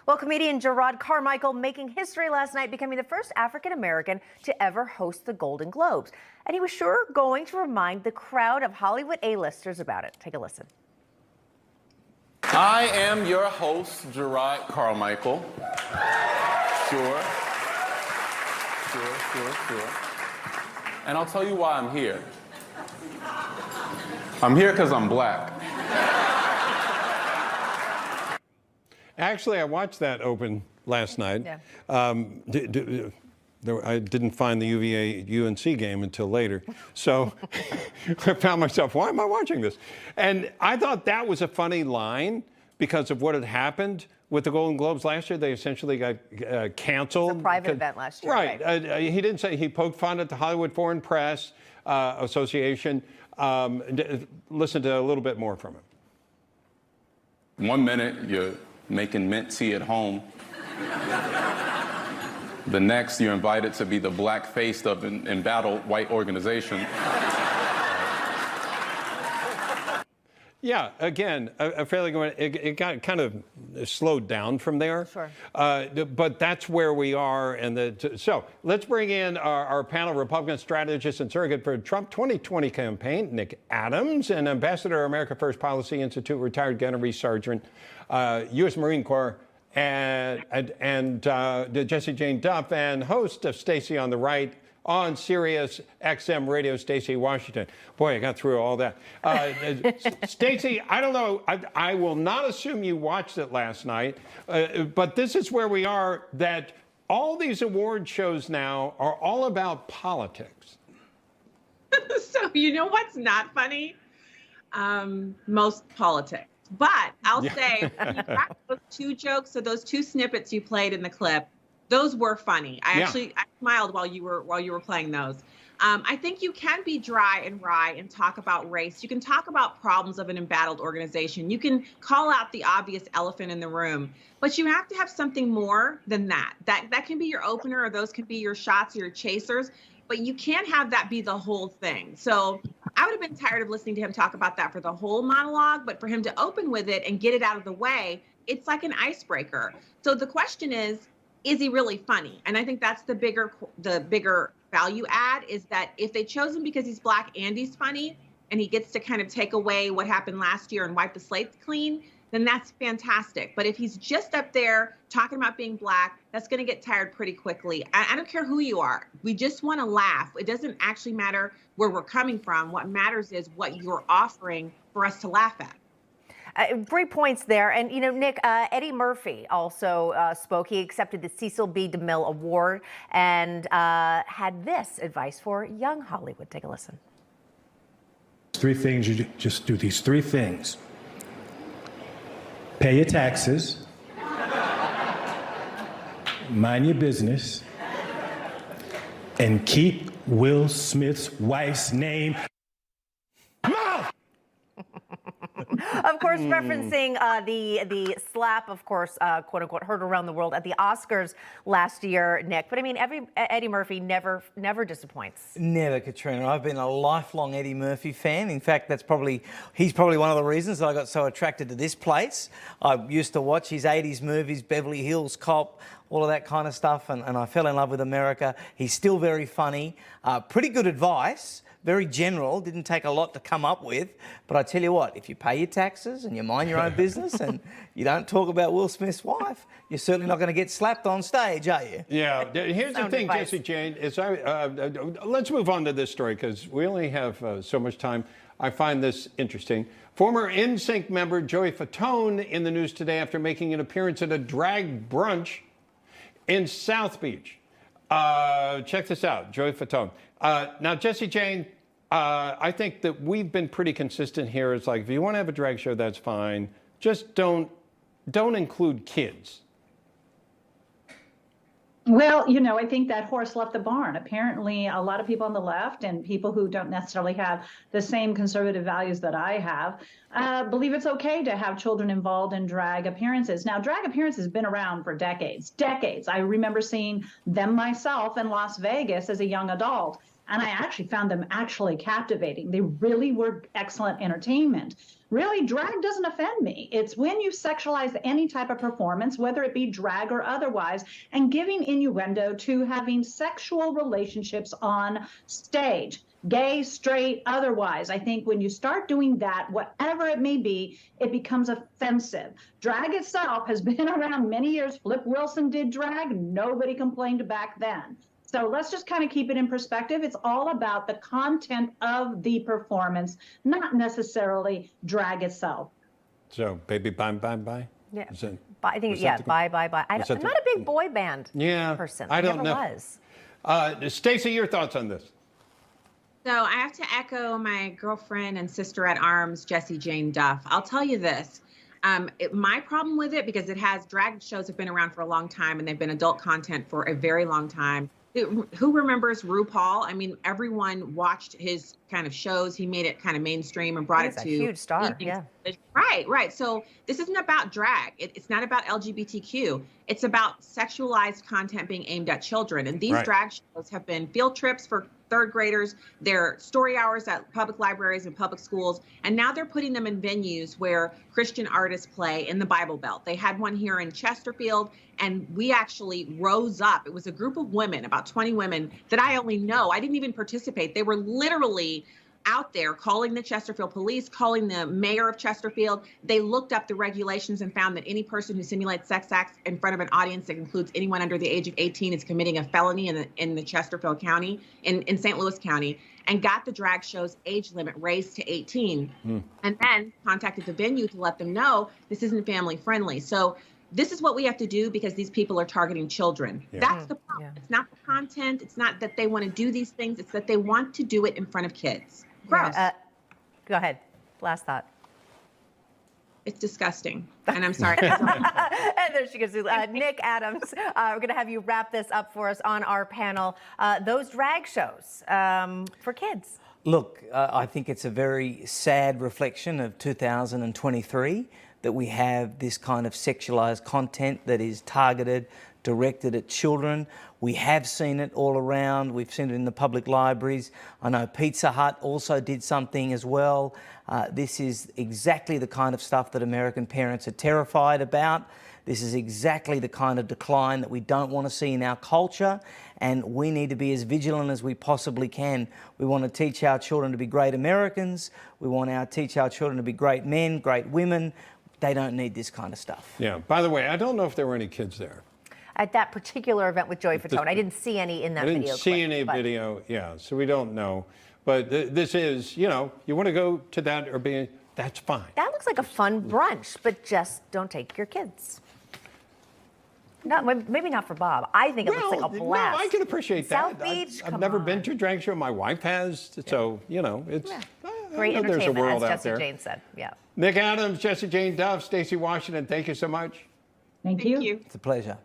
Well, comedian Jerrod Carmichael making history last night, becoming the first African-American to ever host the Golden Globes. And he was sure going to remind the crowd of Hollywood A-listers about it. Take a listen. I am your host, Jerrod Carmichael. Sure. And I'll tell you why I'm here. I'm here because I'm black. Actually, I watched that open last night. Yeah. I didn't find the UVA-UNC game until later. So I found myself, why am I watching this? And I thought that was a funny line because of what had happened with the Golden Globes last year. They essentially got canceled. It was a private event last year. Right. He didn't say, he poked fun at the Hollywood Foreign Press Association. Listen to a little bit more from him. 1 minute, you're making mint tea at home. The next, you're invited to be the black face of an embattled white organization. Yeah, again, a fairly good one. It got kind of slowed down from there. Sure. But that's where we are. So let's bring in our panel, Republican strategist and surrogate for Trump 2020 campaign, Nick Adams, and Ambassador America First Policy Institute, retired gunnery sergeant, U.S. Marine Corps, and Jesse Jane Duff, and host of Stacy on the Right on Sirius XM Radio, Stacy, Washington. Boy, I got through all that. Stacy, I don't know. I will not assume you watched it last night, but this is where we are, that all these award shows now are all about politics. So you know what's not funny? Most politics. But I'll say, when you got those two jokes, so those two snippets you played in the clip, those were funny. I smiled while you were playing those. I think you can be dry and wry and talk about race. You can talk about problems of an embattled organization. You can call out the obvious elephant in the room, but you have to have something more than that. That can be your opener, or those can be your shots or your chasers, but you can't have that be the whole thing. So I would have been tired of listening to him talk about that for the whole monologue, but for him to open with it and get it out of the way, it's like an icebreaker. So the question is he really funny? And I think that's the bigger value add, is that if they chose him because he's black and he's funny, and he gets to kind of take away what happened last year and wipe the slate clean, then that's fantastic. But if he's just up there talking about being black, that's going to get tired pretty quickly. I don't care who you are. We just want to laugh. It doesn't actually matter where we're coming from. What matters is what you're offering for us to laugh at. Great points there. And, you know, Nick, Eddie Murphy also spoke. He accepted the Cecil B. DeMille Award and had this advice for young Hollywood. Take a listen. 3 things, you just do these 3 things. Pay your taxes, mind your business, and keep Will Smith's wife's name. Of course, referencing the slap, of course, quote unquote, heard around the world at the Oscars last year, Nick. But I mean, Eddie Murphy never disappoints. Never, Katrina. I've been a lifelong Eddie Murphy fan. In fact, he's probably one of the reasons I got so attracted to this place. I used to watch his 80s movies, Beverly Hills Cop, all of that kind of stuff, and I fell in love with America. He's still very funny, pretty good advice. Very general, didn't take a lot to come up with. But I tell you what, if you pay your taxes and you mind your own business and you don't talk about Will Smith's wife, you're certainly not going to get slapped on stage, are you? Yeah, here's the thing, Jesse Jane, is let's move on to this story because we only have so much time. I find this interesting. Former NSYNC member Joey Fatone in the news today after making an appearance at a drag brunch in South Beach. Check this out, Joey Fatone. Now, Jesse Jane, I think that we've been pretty consistent here. It's like, if you want to have a drag show, that's fine. Just don't include kids. Well, you know, I think that horse left the barn. Apparently, a lot of people on the left and people who don't necessarily have the same conservative values that I have believe it's okay to have children involved in drag appearances. Now, drag appearances have been around for decades. I remember seeing them myself in Las Vegas as a young adult. And I actually found them actually captivating. They really were excellent entertainment. Really, drag doesn't offend me. It's when you sexualize any type of performance, whether it be drag or otherwise, and giving innuendo to having sexual relationships on stage, gay, straight, otherwise. I think when you start doing that, whatever it may be, it becomes offensive. Drag itself has been around many years. Flip Wilson did drag. Nobody complained back then. So let's just kind of keep it in perspective. It's all about the content of the performance, not necessarily drag itself. So, baby, bye, bye, bye. Yeah. Is it- I think, was yeah, that the- bye, bye, bye. I'm was that not a big boy band person. I don't Never know. was. Stacy, your thoughts on this? So I have to echo my girlfriend and sister at arms, Jessie Jane Duff. I'll tell you this. My problem with it, because drag shows have been around for a long time and they've been adult content for a very long time. Who remembers RuPaul? I mean, everyone watched his kind of shows. He made it kind of mainstream and brought it to a huge star. Yeah. Right. So this isn't about drag. It's not about LGBTQ. It's about sexualized content being aimed at children. And these drag shows have been field trips for third graders. They're story hours at public libraries and public schools. And now they're putting them in venues where Christian artists play in the Bible Belt. They had one here in Chesterfield, and we actually rose up. It was a group of women, about 20 women that I only know. I didn't even participate. They were literally out there calling the Chesterfield police, calling the mayor of Chesterfield. They looked up the regulations and found that any person who simulates sex acts in front of an audience that includes anyone under the age of 18 is committing a felony in the Chesterfield County, in St. Louis County, and got the drag show's age limit raised to 18. And then contacted the venue to let them know this isn't family friendly. So this is what we have to do, because these people are targeting children. That's the problem. It's not the content. It's not that they want to do these things. It's that they want to do it in front of kids. Gross. Go ahead. Last thought. It's disgusting. And I'm sorry. And there she goes. Nick Adams, we're going to have you wrap this up for us on our panel. Those drag shows for kids. Look, I think it's a very sad reflection of 2023 that we have this kind of sexualized content that is targeted, directed at children. We have seen it all around. We've seen it in the public libraries. I know Pizza Hut also did something as well. This is exactly the kind of stuff that American parents are terrified about. This is exactly the kind of decline that we don't want to see in our culture, and we need to be as vigilant as we possibly can. We want to teach our children to be great Americans. We want to teach our children to be great men, great women. They don't need this kind of stuff. Yeah. By the way, I don't know if there were any kids there. At that particular event with Joy Fatone, I didn't see any in that video. I didn't see any video, so we don't know. But this is, you want to go to that or be, that's fine. That looks like a fun brunch, but just don't take your kids. No, maybe not for Bob. I think it looks like a blast. No, I can appreciate South that. Beach, I've never been to a drag show. My wife has, so, it's great I know there's a entertainment, world as out Jessie there. Jane said. Yeah. Nick Adams, Jessie Jane Duff, Stacy Washington, thank you so much. Thank you. It's a pleasure.